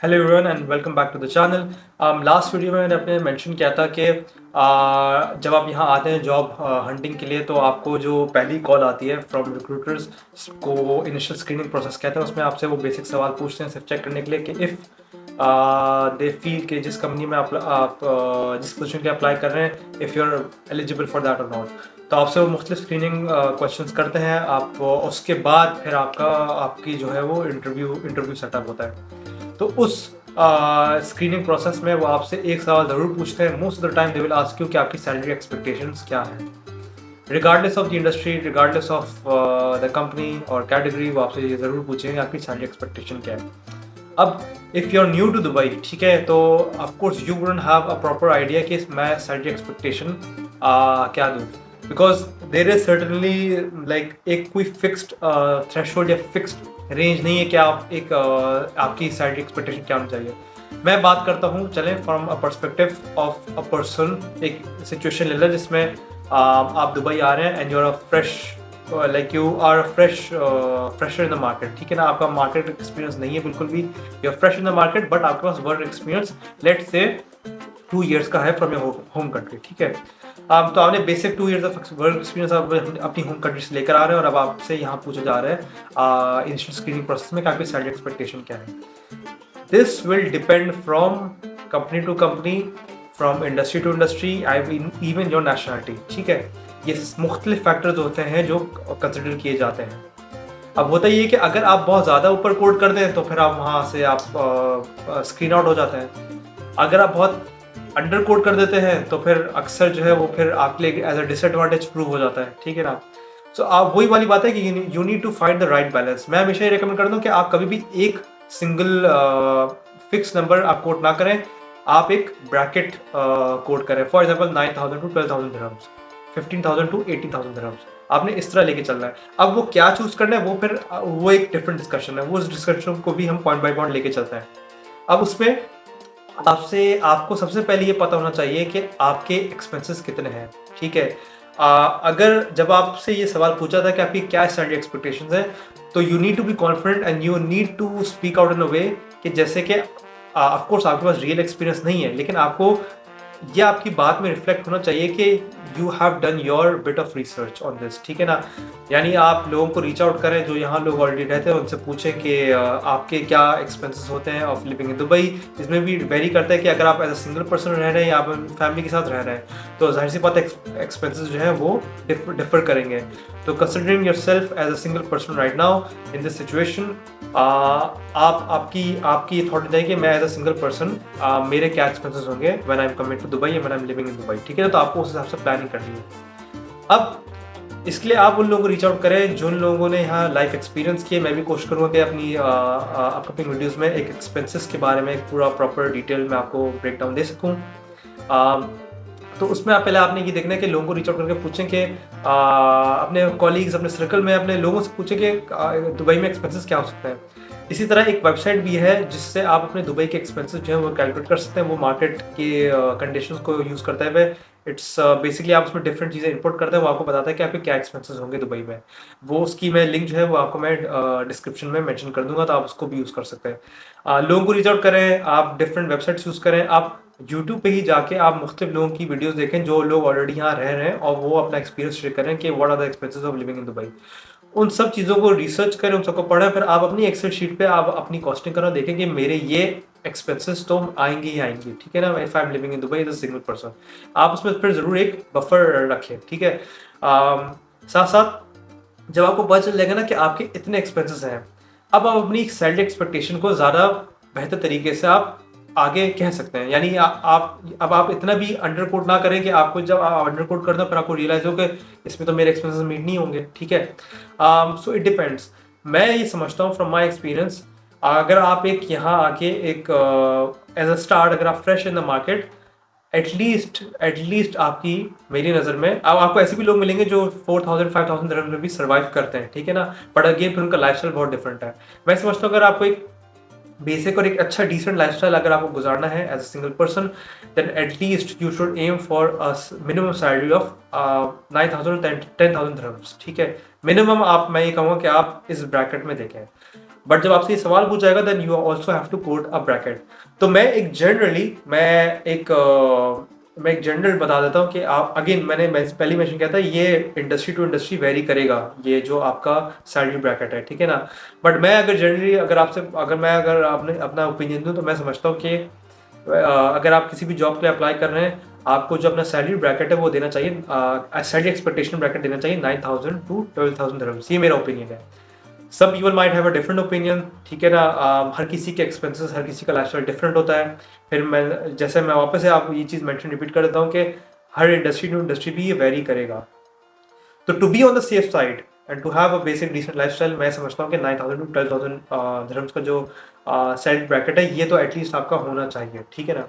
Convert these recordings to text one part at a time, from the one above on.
Hello everyone and welcome back to the channel. Last video में मैंने अपने mention किया था कि जब आप यहाँ आते हैं जॉब हंटिंग के लिए तो आपको जो पहली कॉल आती है फ्रॉम रिक्रूटर्स को वो इनिशियल स्क्रीनिंग प्रोसेस कहते हैं। उसमें आपसे वो बेसिक सवाल पूछते हैं सिर्फ चेक करने के लिए कि इफ़ दे फील कि जिस कंपनी में आप जिस पोजीशन के लिए अप्लाई कर रहे हैं if you are eligible for that और नॉट, तो आपसे वो मुख्तलिफ स्क्रीनिंग क्वेश्चंस करते हैं। आप उसके बाद फिर आपकी जो है वो इंटरव्यू सेटअप होता है। तो उस स्क्रीनिंग प्रोसेस में वो आपसे एक सवाल ज़रूर पूछते हैं। Most of the time they will ask you कि आपकी सैलरी एक्सपेक्टेशंस क्या है। Regardless of the industry, regardless of the company और कैटेगरी, वो आपसे ये ज़रूर पूछेंगे आपकी सैलरी एक्सपेक्टेशन क्या है। अब if you are new to Dubai, ठीक है, तो of course you wouldn't have a proper idea कि मैं सैलरी एक्सपेक्टेशन क्या दूँ, because there is certainly like एक कोई फिक्स्ड थ्रेशोल्ड या फिक्स्ड रेंज नहीं है कि आप एक आपकी सैलरी एक्सपेक्टेशन क्या होनी चाहिए। मैं बात करता हूँ, चलें from a perspective of a person. एक सिचुएशन ले लें जिसमें आप दुबई आ रहे हैं and you are a fresh, like you are fresher in the market, ठीक है ना, आपका मार्केट एक्सपीरियंस नहीं है बिल्कुल भी, you are fresh in the market but आपके पास work experience let's say 2 years का है फ्रॉम योर होम कंट्री, ठीक है। तो आपने basic 2 years of work experience आप अपनी होम कंट्री से लेकर आ रहे हैं और अब आपसे यहाँ पूछा जा रहा है इनिशियल स्क्रीनिंग प्रोसेस में कि आपकी सैलरी एक्सपेक्टेशन क्या है। This will depend from company to company, from industry to industry, I even your nationality, ठीक है। ये मुख्तलिफ फैक्टर्स होते हैं जो कंसिडर किए जाते हैं। अब होता ये है कि अगर आप बहुत ज़्यादा ऊपर कोड कर दें तो फिर आप वहाँ से आप स्क्रीन आउट हो जाते हैं। अगर आप बहुत अंडर कोड कर देते हैं तो फिर अक्सर जो है वो फिर आपके लिए एज अ डिसएडवांटेज प्रूव हो जाता है, ठीक है ना। सो आप वही वाली बात है कि you need to find the right balance. मैं हमेशा ये रिकमेंड करता हूँ कि आप कभी भी एक सिंगल फिक्स नंबर आप कोड ना करें, आप एक ब्रैकेट कोड करें। For example 9,000 to 12,000 dirhams, 15,000 to 80,000 dirhams, आपने इस तरह लेके चलना है। अब वो क्या चूज करना है वो फिर वो एक डिफरेंट डिस्कशन है, वो उस डिस्कशन को भी हम पॉइंट बाय पॉइंट लेके चलते हैं। अब उसमें आपको सबसे पहले ये पता होना चाहिए कि आपके एक्सपेंसेस कितने हैं, ठीक है। अगर जब आपसे ये सवाल पूछा था कि आपकी क्या सैलरी एक्सपेक्टेशंस हैं, तो you need to be confident and you need to speak out in a way कि जैसे कि ऑफ कोर्स आपके पास रियल एक्सपीरियंस नहीं है, लेकिन आपको ये आपकी बात में रिफ्लेक्ट होना चाहिए कि you have done your bit of research on this, ठीक है ना। यानी आप लोगों को रीच आउट करें जो यहाँ लोग ऑलरेडी रहते हैं, उनसे पूछें कि आपके क्या एक्सपेंसेस होते हैं ऑफ लिविंग इन दुबई। इसमें भी वेरी करता है कि अगर आप एज अ सिंगल पर्सन रह रहे हैं या आप फैमिली के साथ रह रहे हैं तो जाहिर सी बात है एक्सपेंसेस जो है वो डिफर करेंगे। तो considering yourself as a single person right now in this situation, आप आपकी थॉट चाहिए कि मैं एज अ सिंगल पर्सन मेरे क्या एक्सपेंसेस होंगे when I am coming to Dubai या when I am living in Dubai, ठीक है ना। तो आपको उस हिसाब से प्लानिंग करनी है। अब इसके लिए आप उन लोगों को रीच आउट करें जिन लोगों ने यहाँ लाइफ एक्सपीरियंस किए। मैं भी कोशिश करूँगा कि अपनी अपकमिंग वीडियोस में एक एक्सपेंसेस के बारे में एक पूरा प्रॉपर डिटेल में आपको ब्रेक डाउन दे सकूँ। तो उसमें आप पहले आपने ये देखना है कि लोगों को रीच आउट करके पूछें कि अपने कॉलीग्स, अपने सर्कल में अपने लोगों से पूछें कि दुबई में एक्सपेंसेस क्या हो सकते हैं। इसी तरह एक वेबसाइट भी है जिससे आप अपने दुबई के एक्सपेंसेस जो है वो कैलकुलेट कर सकते हैं। वो मार्केट के कंडीशंस को यूज़ करते हुए इट्स बेसिकली आप उसमें डिफरेंट चीज़ें इंपोर्ट करते हैं, वो आपको बताता है कि आपके क्या एक्सपेंसेस होंगे दुबई में। वो उसकी मैं लिंक जो है वो आपको मैं डिस्क्रिप्शन में मेंशन कर दूंगा, तो आप उसको भी यूज़ कर सकते हैं। लोगों को रीच आउट करें, आप डिफरेंट वेबसाइट्स यूज़ करें, आप यूट्यूब पे ही जाके आप मुख्तलिफ लोगों की वीडियोस देखें जो लोग ऑलरेडी यहाँ रह रहे हैं और वो अपना एक्सपीरियंस शेयर करें कि what are the expenses of living in Dubai. उन सब चीज़ों को रिसर्च करें, उन सबको पढ़ें, फिर आप अपनी एक्सेल शीट पे आप अपनी कॉस्टिंग करना देखें कि मेरे ये एक्सपेंसेस तो आएंगे ही आएंगे, ठीक है ना। If I am living in Dubai as a single person, आप उसमें फिर ज़रूर एक बफर रखें, ठीक है। साथ साथ जब आपको पता चल जाएगा ना कि आपके इतने एक्सपेंसेस हैं, अब आप अपनी सैलरी एक्सपेक्टेशन को ज़्यादा बेहतर तरीके से आप आगे कह सकते हैं। यानी आप इतना भी अंडर कोट ना करें कि आपको जब आप अंडर कोट करते हो फिर आपको रियलाइज हो कि इसमें तो मेरे एक्सपेंसेस मीट नहीं होंगे, ठीक है। So it depends. मैं ये समझता हूँ फ्रॉम माई एक्सपीरियंस, अगर आप एक यहाँ आके एक एज अ स्टार्ट, अगर आप fresh in the market, at least आपकी, मेरी नज़र में, अब आपको ऐसे भी लोग मिलेंगे जो 4,000 5,000 dirham में भी सर्वाइव करते हैं, ठीक है ना। बट अगेन फिर उनका लाइफस्टाइल बहुत डिफरेंट है। मैं समझता हूँ अगर आपको एक बेसिक और एक अच्छा डिसेंट लाइफस्टाइल अगर आपको गुजारना है as a single person, then at least you should aim for a minimum salary of 9,000 10,000 dirhams, ठीक है। मिनिमम आप, मैं ये कहूँगा कि आप इस ब्रैकेट में देखें। बट जब आपसे ये सवाल पूछा जाएगा then you also have to quote a bracket. तो मैं एक जनरल बता देता हूँ कि आप अगेन मैं पहले मेंशन किया था ये इंडस्ट्री टू इंडस्ट्री वेरी करेगा, ये जो आपका सैलरी ब्रैकेट है, ठीक है ना। बट मैं अगर जनरली अगर आपने अपना ओपिनियन दूँ तो मैं समझता हूँ कि अगर आप किसी भी जॉब के लिए अप्लाई कर रहे हैं, आपको जो अपना सैलरी ब्रैकेट है वो देना चाहिए, सैलरी एक्सपेक्टेशन ब्रैकेट देना चाहिए 9,000 टू 12,000 दिरहम्स। ये मेरा ओपिनियन है। सब people might have a different opinion, ठीक है ना। हर किसी के एक्सपेंसेस, हर किसी का लाइफस्टाइल डिफरेंट होता है। फिर मैं वापस से आपको ये चीज़ मेंशन रिपीट कर देता हूँ कि हर इंडस्ट्री टू इंडस्ट्री भी ये वेरी करेगा। तो to be on the safe side and to have a basic decent lifestyle, मैं समझता हूँ कि 9,000 टू 12,000 दिरहम्स का जो सैलरी ब्रैकेट है ये तो एटलीस्ट आपका होना चाहिए, ठीक है ना।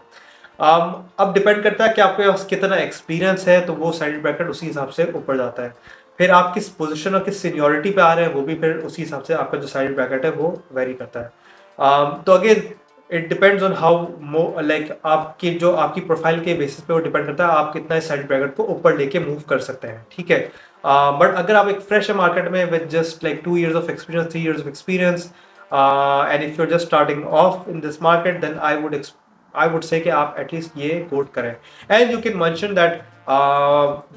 अब डिपेंड करता है कि आपके पास कितना एक्सपीरियंस है, तो वो सैलरी ब्रैकेट उसी हिसाब से ऊपर जाता है। फिर आप किस पोजीशन और किस सीनियोरिटी पे आ रहे हैं वो भी फिर उसी हिसाब से आपका जो सैलरी ब्रैकेट है वो वेरी करता है। तो again it depends on how like आपकी प्रोफाइल के बेसिस पे वो डिपेंड करता है आप कितना इस सैलरी ब्रैकेट को ऊपर लेके मूव कर सकते हैं, ठीक है। बट अगर आप एक फ्रेश है मार्केट में with just like 2 years of experience, 3 years of experience, and if you are just starting off in this market, then I would say कि आप एटलीस्ट ये कोट करें। And you can mention that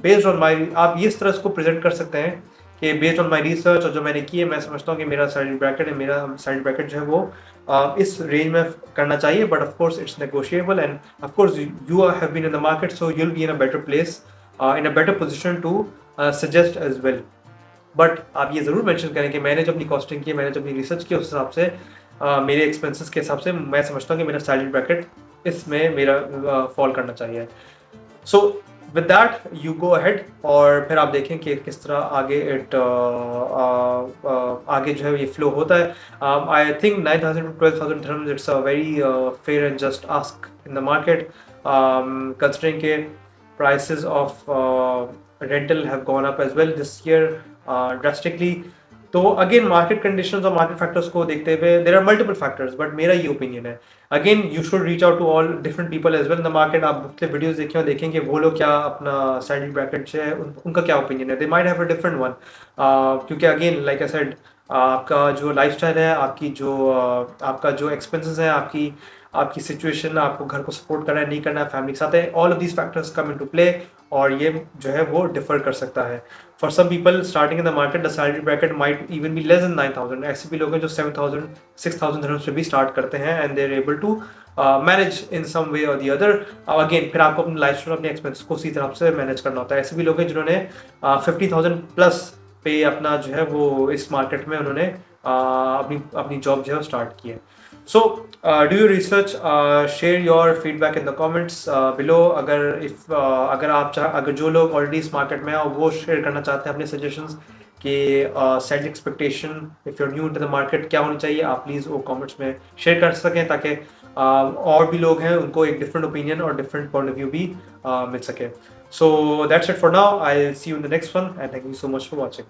based on my, आप इस तरह इसको present कर सकते हैं कि बेस्ड ऑन माई रिसर्च और जो मैंने की है, मैं समझता हूँ कि मेरा सैलरी ब्रैकेट जो है वो इस रेंज में करना चाहिए। But of course it's negotiable and of course you have been in the market, so you will be in a better place, in a better position to suggest as well. बट आप ये ज़रूर mention करें कि मैंने जब अपनी costing की, मैंने जब अपनी रिसर्च की, उस हिसाब से मेरे एक्सपेंसेस के हिसाब से मैं समझता हूँ कि मेरा सैलरी ब्रैकेट इसमें मेरा फॉल करना चाहिए। So with that you go ahead और फिर आप देखें कि किस तरह आगे जो है ये फ्लो होता है। I think 9,000 to 12,000 dirhams, it's a very fair and just ask in the market, considering के prices of rental have gone up as well this year drastically। तो अगेन मार्केट कंडीशंस और मार्केट फैक्टर्स को देखते हुए there are multiple factors, but मेरा ये opinion है again you should reach out to all different people as well in the market. आप पिछले वीडियोस देखें और देखें कि वो लोग क्या अपना सैलरी ब्रैकेट है उनका क्या ओपिनियन है, they might have a different one. क्योंकि अगेन लाइक आई सेड, आपका जो लाइफस्टाइल है, आपका जो एक्सपेंसेस है, आपकी आपकी सिचुएशन, आपको घर को सपोर्ट करना है नहीं करना है, फैमिली के साथ है, all of these factors come into play, और ये जो है वो डिफर कर सकता है। For some people starting in the market the salary bracket might even be less than 9,000। ऐसे भी लोग हैं जो 7,000 6,000 dirhams से भी स्टार्ट करते हैं and they are able to manage in some way और दी अदर। अगेन फिर आपको अपनी लाइफस्टाइल, अपने एक्सपेंसेस को उसी तरह से मैनेज करना होता है। ऐसे भी लोग हैं जिन्होंने 50,000 प्लस पे अपना जो है वो इस मार्केट में उन्होंने अपनी अपनी जॉब जो है स्टार्ट की है। So, do your research, share your feedback in the comments below। अगर जो लोग ऑलरेडी इस मार्केट में हैं और वो शेयर करना चाहते हैं अपने सजेशंस कि salary expectation if you are new in the market क्या होनी चाहिए, आप प्लीज़ वो कमेंट्स में शेयर कर सकें ताकि और भी लोग हैं उनको एक डिफरेंट ओपिनियन और डिफरेंट पॉइंट ऑफ व्यू भी मिल सके। So that's it for now, I see you in the next one and thank you so much for watching.